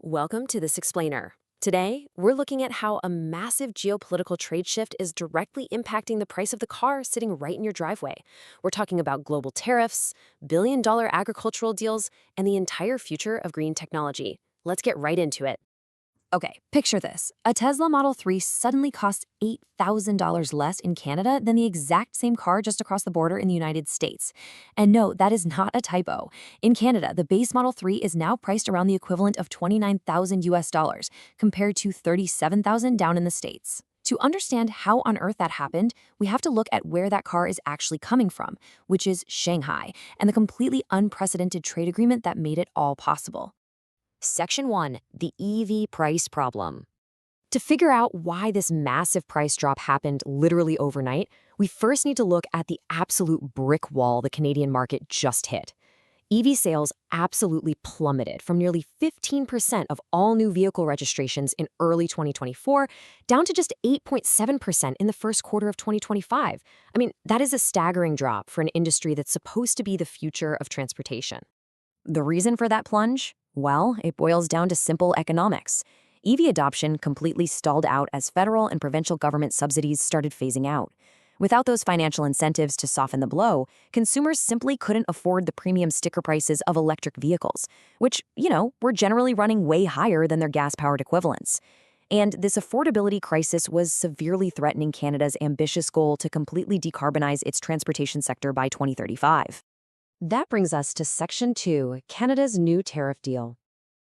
Welcome to This Explainer. Today, we're looking at how a massive geopolitical trade shift is directly impacting the price of the car sitting right in your driveway. We're talking about global tariffs, billion-dollar agricultural deals, and the entire future of green technology. Let's get right into it. Okay, picture this. A Tesla Model 3 suddenly costs $8,000 less in Canada than the exact same car just across the border in the United States. And no, that is not a typo. In Canada, the base Model 3 is now priced around the equivalent of 29,000 US dollars, compared to 37,000 down in the States. To understand how on earth that happened, we have to look at where that car is actually coming from, which is Shanghai, and the completely unprecedented trade agreement that made it all possible. Section 1. The EV price problem. To figure out why this massive price drop happened literally overnight, we first need to look at the absolute brick wall the Canadian market just hit. EV sales absolutely plummeted from nearly 15% of all new vehicle registrations in early 2024 down to just 8.7% in the first quarter of 2025. I mean, that is a staggering drop for an industry that's supposed to be the future of transportation. The reason for that plunge? Well, it boils down to simple economics. EV adoption completely stalled out as federal and provincial government subsidies started phasing out. Without those financial incentives to soften the blow, consumers simply couldn't afford the premium sticker prices of electric vehicles, which, were generally running way higher than their gas-powered equivalents. And this affordability crisis was severely threatening Canada's ambitious goal to completely decarbonize its transportation sector by 2035. That brings us to Section 2, Canada's new tariff deal.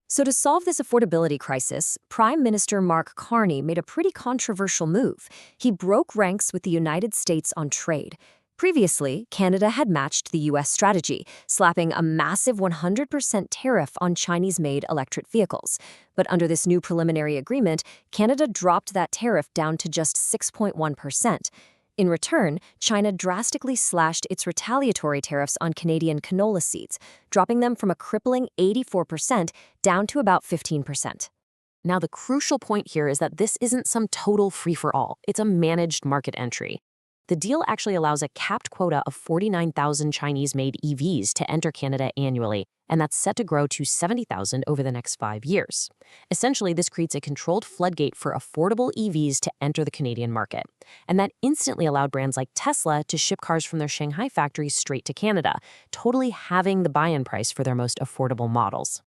So to solve this affordability crisis, Prime Minister Mark Carney made a pretty controversial move. He broke ranks with the United States on trade. Previously, Canada had matched the U.S. strategy, slapping a massive 100% tariff on Chinese-made electric vehicles. But under this new preliminary agreement, Canada dropped that tariff down to just 6.1%. In return, China drastically slashed its retaliatory tariffs on Canadian canola seeds, dropping them from a crippling 84% down to about 15%. Now, the crucial point here is that this isn't some total free-for-all. It's a managed market entry. The deal actually allows a capped quota of 49,000 Chinese-made EVs to enter Canada annually, and that's set to grow to 70,000 over the next 5 years. Essentially, this creates a controlled floodgate for affordable EVs to enter the Canadian market. And that instantly allowed brands like Tesla to ship cars from their Shanghai factories straight to Canada, totally halving the buy-in price for their most affordable models.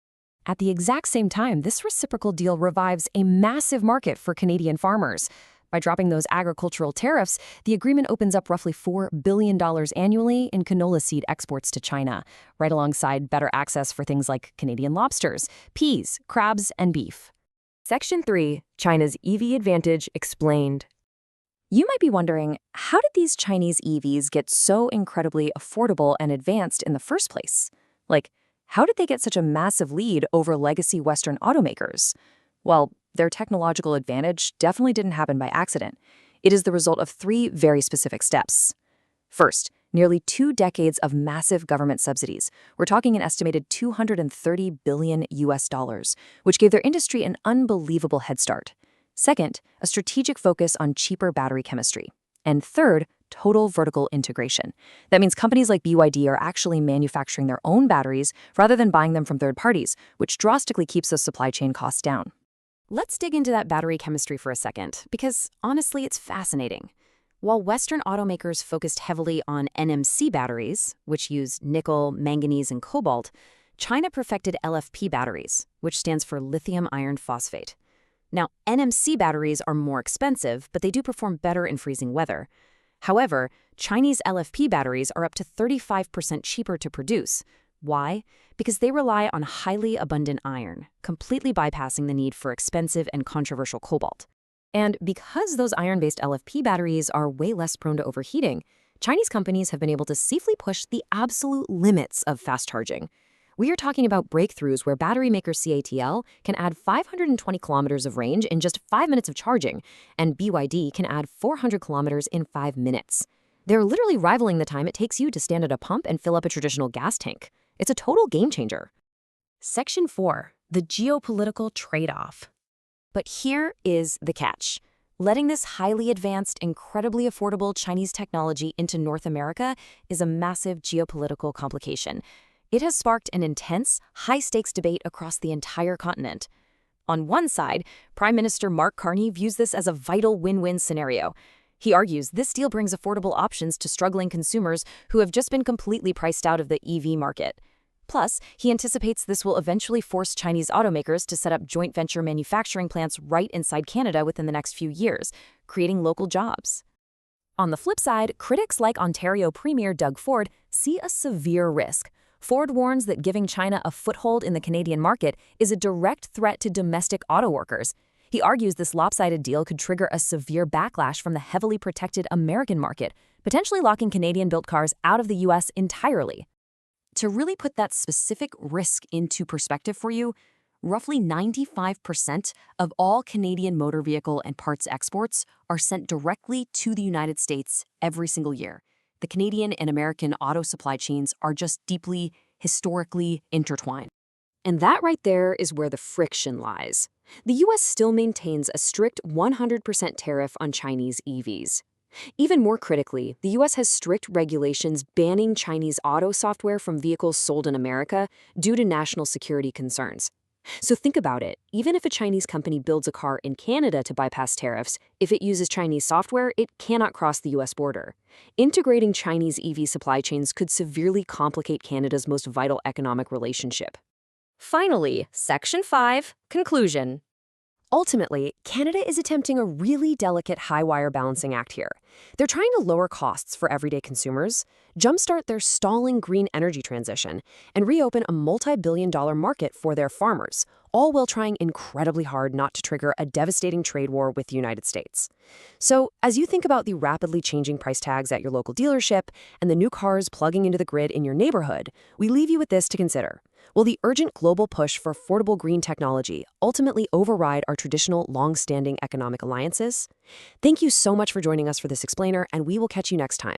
At the exact same time, this reciprocal deal revives a massive market for Canadian farmers. By dropping those agricultural tariffs, the agreement opens up roughly $4 billion annually in canola seed exports to China, right alongside better access for things like Canadian lobsters, peas, crabs, and beef. Section 3, China's EV advantage explained. You might be wondering, how did these Chinese EVs get so incredibly affordable and advanced in the first place? How did they get such a massive lead over legacy Western automakers? Well, their technological advantage definitely didn't happen by accident. It is the result of 3 very specific steps. First, nearly 2 decades of massive government subsidies. We're talking an estimated $230 billion US dollars, which gave their industry an unbelievable head start. Second, a strategic focus on cheaper battery chemistry. And third, total vertical integration. That means companies like BYD are actually manufacturing their own batteries rather than buying them from third parties, which drastically keeps those supply chain costs down. Let's dig into that battery chemistry for a second, because honestly, it's fascinating. While Western automakers focused heavily on NMC batteries, which use nickel, manganese, and cobalt, China perfected LFP batteries, which stands for lithium iron phosphate. Now, NMC batteries are more expensive, but they do perform better in freezing weather. However, Chinese LFP batteries are up to 35% cheaper to produce. Why? Because they rely on highly abundant iron, completely bypassing the need for expensive and controversial cobalt. And because those iron-based LFP batteries are way less prone to overheating, Chinese companies have been able to safely push the absolute limits of fast charging. We are talking about breakthroughs where battery maker CATL can add 520 kilometers of range in just 5 minutes of charging, and BYD can add 400 kilometers in 5 minutes. They're literally rivaling the time it takes you to stand at a pump and fill up a traditional gas tank. It's a total game changer. Section 4, the geopolitical trade-off. But here is the catch. Letting this highly advanced, incredibly affordable Chinese technology into North America is a massive geopolitical complication. It has sparked an intense, high-stakes debate across the entire continent. On one side, Prime Minister Mark Carney views this as a vital win-win scenario. He argues this deal brings affordable options to struggling consumers who have just been completely priced out of the EV market. Plus, he anticipates this will eventually force Chinese automakers to set up joint venture manufacturing plants right inside Canada within the next few years, creating local jobs. On the flip side, critics like Ontario Premier Doug Ford see a severe risk. Ford warns that giving China a foothold in the Canadian market is a direct threat to domestic auto workers. He argues this lopsided deal could trigger a severe backlash from the heavily protected American market, potentially locking Canadian-built cars out of the U.S. entirely. To really put that specific risk into perspective for you, roughly 95% of all Canadian motor vehicle and parts exports are sent directly to the United States every single year. The Canadian and American auto supply chains are just deeply, historically intertwined. And that right there is where the friction lies. The U.S. still maintains a strict 100% tariff on Chinese EVs. Even more critically, the U.S. has strict regulations banning Chinese auto software from vehicles sold in America due to national security concerns. So think about it. Even if a Chinese company builds a car in Canada to bypass tariffs, if it uses Chinese software, it cannot cross the U.S. border. Integrating Chinese EV supply chains could severely complicate Canada's most vital economic relationship. Finally, Section 5, Conclusion. Ultimately, Canada is attempting a really delicate high-wire balancing act here. They're trying to lower costs for everyday consumers, jumpstart their stalling green energy transition, and reopen a multi-billion-dollar market for their farmers, all while trying incredibly hard not to trigger a devastating trade war with the United States. So, as you think about the rapidly changing price tags at your local dealership and the new cars plugging into the grid in your neighborhood, we leave you with this to consider. Will the urgent global push for affordable green technology ultimately override our traditional, long-standing economic alliances? Thank you so much for joining us for this explainer, and we will catch you next time.